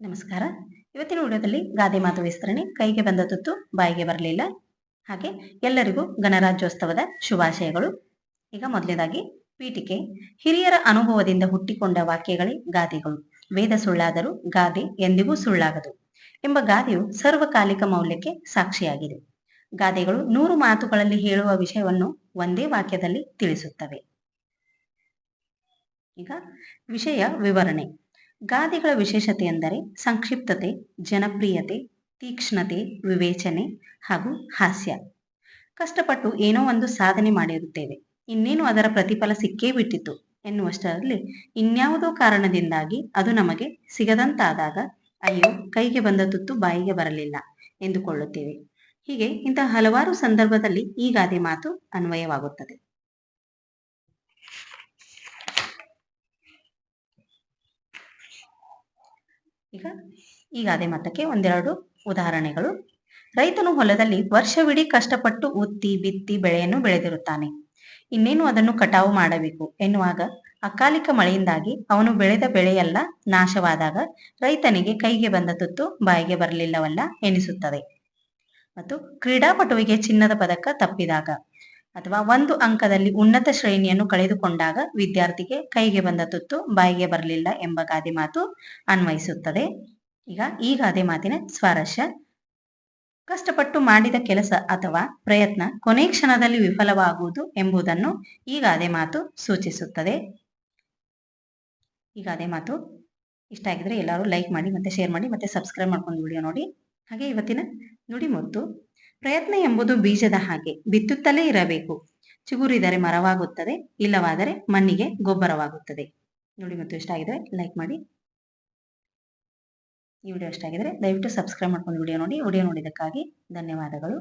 ನಮಸ್ಕಾರ. ಇವತ್ತಿನ ವಿಡಿಯೋದಲ್ಲಿ ಗಾದೆ ಮಾತು ವಿಸ್ತರಣೆ ಕೈಗೆ ಬಂದ ತುತ್ತು ಬಾಯಿಗೆ ಬರಲಿಲ್ಲ. ಹಾಗೆ ಎಲ್ಲರಿಗೂ ಗಣರಾಜ್ಯೋತ್ಸವದ ಶುಭಾಶಯಗಳು. ಈಗ ಮೊದಲನೇದಾಗಿ ಪೀಠಿಕೆ. ಹಿರಿಯರ ಅನುಭವದಿಂದ ಹುಟ್ಟಿಕೊಂಡ ವಾಕ್ಯಗಳೇ ಗಾದೆಗಳು. ವೇದ ಸುಳ್ಳಾದರೂ ಗಾದೆ ಎಂದಿಗೂ ಸುಳ್ಳಾಗದು ಎಂಬ ಗಾದೆಯು ಸರ್ವಕಾಲಿಕ ಮೌಲ್ಯಕ್ಕೆ ಸಾಕ್ಷಿಯಾಗಿದೆ. ಗಾದೆಗಳು 100 ಮಾತುಗಳಲ್ಲಿ ಹೇಳುವ ವಿಷಯವನ್ನು ಒಂದೇ ವಾಕ್ಯದಲ್ಲಿ ತಿಳಿಸುತ್ತವೆ. ಈಗ ವಿಷಯ ವಿವರಣೆ. ಗಾದೆಗಳ ವಿಶೇಷತೆ ಎಂದರೆ ಸಂಕ್ಷಿಪ್ತತೆ, ಜನಪ್ರಿಯತೆ, ತೀಕ್ಷ್ಣತೆ, ವಿವೇಚನೆ ಹಾಗೂ ಹಾಸ್ಯ. ಕಷ್ಟಪಟ್ಟು ಏನೋ ಒಂದು ಸಾಧನೆ ಮಾಡಿರುತ್ತೇವೆ, ಇನ್ನೇನು ಅದರ ಪ್ರತಿಫಲ ಸಿಕ್ಕೇ ಬಿಟ್ಟಿತು ಎನ್ನುವಷ್ಟರಲ್ಲಿ ಇನ್ಯಾವುದೋ ಕಾರಣದಿಂದಾಗಿ ಅದು ನಮಗೆ ಸಿಗದಂತಾದಾಗ ಅಯ್ಯೋ ಕೈಗೆ ಬಂದ ತುತ್ತು ಬಾಯಿಗೆ ಬರಲಿಲ್ಲ ಎಂದುಕೊಳ್ಳುತ್ತೇವೆ. ಹೀಗೆ ಇಂತಹ ಹಲವಾರು ಸಂದರ್ಭದಲ್ಲಿ ಈ ಗಾದೆ ಮಾತು ಅನ್ವಯವಾಗುತ್ತದೆ. ಈಗ ಈ ಗಾದೆ ಮಾತಕ್ಕೆ ಒಂದೆರಡು ಉದಾಹರಣೆಗಳು. ರೈತನು ಹೊಲದಲ್ಲಿ ವರ್ಷವಿಡೀ ಕಷ್ಟಪಟ್ಟು ಉತ್ತಿ ಬಿತ್ತಿ ಬೆಳೆಯನ್ನು ಬೆಳೆದಿರುತ್ತಾನೆ. ಇನ್ನೇನು ಅದನ್ನು ಕಟಾವು ಮಾಡಬೇಕು ಎನ್ನುವಾಗ ಅಕಾಲಿಕ ಮಳೆಯಿಂದಾಗಿ ಅವನು ಬೆಳೆದ ಬೆಳೆಯೆಲ್ಲ ನಾಶವಾದಾಗ ರೈತನಿಗೆ ಕೈಗೆ ಬಂದ ತುತ್ತು ಬಾಯಿಗೆ ಬರಲಿಲ್ಲವಲ್ಲ ಎನಿಸುತ್ತದೆ. ಮತ್ತು ಕ್ರೀಡಾಪಟುವಿಗೆ ಚಿನ್ನದ ಪದಕ ತಪ್ಪಿದಾಗ ಅಥವಾ ಒಂದು ಅಂಕದಲ್ಲಿ ಉನ್ನತ ಶ್ರೇಣಿಯನ್ನು ಕಳೆದುಕೊಂಡಾಗ ವಿದ್ಯಾರ್ಥಿಗೆ ಕೈಗೆ ಬಂದ ತುತ್ತು ಬಾಯಿಗೆ ಬರಲಿಲ್ಲ ಎಂಬ ಗಾದೆ ಮಾತು ಅನ್ವಯಿಸುತ್ತದೆ. ಈಗ ಈ ಗಾದೆ ಮಾತಿನ ಸ್ವಾರಸ್ಯ. ಕಷ್ಟಪಟ್ಟು ಮಾಡಿದ ಕೆಲಸ ಅಥವಾ ಪ್ರಯತ್ನ ಕೊನೆ ಕ್ಷಣದಲ್ಲಿ ವಿಫಲವಾಗುವುದು ಎಂಬುದನ್ನು ಈ ಗಾದೆ ಮಾತು ಸೂಚಿಸುತ್ತದೆ. ಈ ಗಾದೆ ಮಾತು ಇಷ್ಟ ಆಗಿದ್ರೆ ಎಲ್ಲರೂ ಲೈಕ್ ಮಾಡಿ, ಮತ್ತೆ ಶೇರ್ ಮಾಡಿ, ಮತ್ತೆ ಸಬ್ಸ್ಕ್ರೈಬ್ ಮಾಡ್ಕೊಂಡು ವಿಡಿಯೋ ನೋಡಿ. ಹಾಗೆ ಇವತ್ತಿನ ನುಡಿಮುತ್ತು. ಪ್ರಯತ್ನ ಎಂಬುದು ಬೀಜದ ಹಾಗೆ, ಬಿತ್ತುತ್ತಲೇ ಇರಬೇಕು. ಚಿಗುರಿದರೆ ಮರವಾಗುತ್ತದೆ, ಇಲ್ಲವಾದರೆ ಮಣ್ಣಿಗೆ ಗೊಬ್ಬರವಾಗುತ್ತದೆ. ನುಡಿಮುತ್ತು ಇಷ್ಟ ಆಗಿದ್ರೆ ಲೈಕ್ ಮಾಡಿ. ಈ ವಿಡಿಯೋ ಇಷ್ಟ ಆಗಿದ್ರೆ ದಯವಿಟ್ಟು ಸಬ್ಸ್ಕ್ರೈಬ್ ಮಾಡ್ಕೊಂಡು ವಿಡಿಯೋ ನೋಡಿ. ವಿಡಿಯೋ ನೋಡಿದ್ದಕ್ಕಾಗಿ ಧನ್ಯವಾದಗಳು.